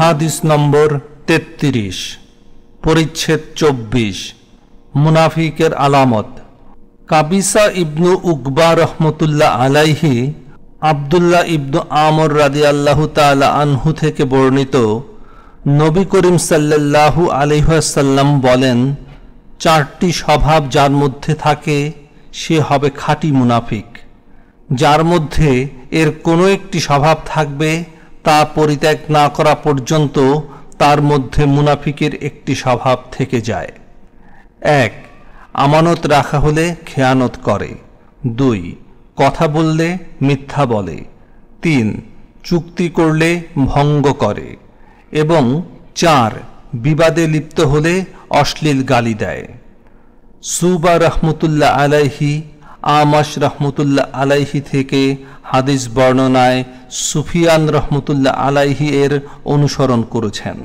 হাদিস নম্বর 33, পরিচ্ছেদ 24, মুনাফিকের আলামত। কাবিসা ইবনু উকবা রহমতুল্লাহ আলাইহি আব্দুল্লাহ ইবনু আমর রাদিয়াল্লাহু তাআলা আনহু থেকে বর্ণিত, নবী করিম সাল্লাল্লাহু আলাইহি ওয়াসাল্লাম বলেন, 4টি স্বভাব যার মধ্যে থাকে সে হবে খাঁটি মুনাফিক। যার মধ্যে এর কোনো একটি স্বভাব থাকবে তা পরিত্যাগ না করা পর্যন্ত তার মধ্যে মুনাফিকের একটি স্বভাব থেকে যায়। 1. আমানত রাখা হলে খেয়ানত করে। 2. কথা বললে মিথ্যা বলে। 3. চুক্তি করলে ভঙ্গ করে। এবং 4. বিবাদে লিপ্ত হলে অশ্লীল গালি দেয়। সুবা রহমতুল্লাহ আলাইহি আমাশ রহমতুল্লাহ আলাইহি থেকে হাদিস বর্ণনায় সুফিয়ান রহমতুল্লাহ আলাইহি এর অনুসরণ করেছেন।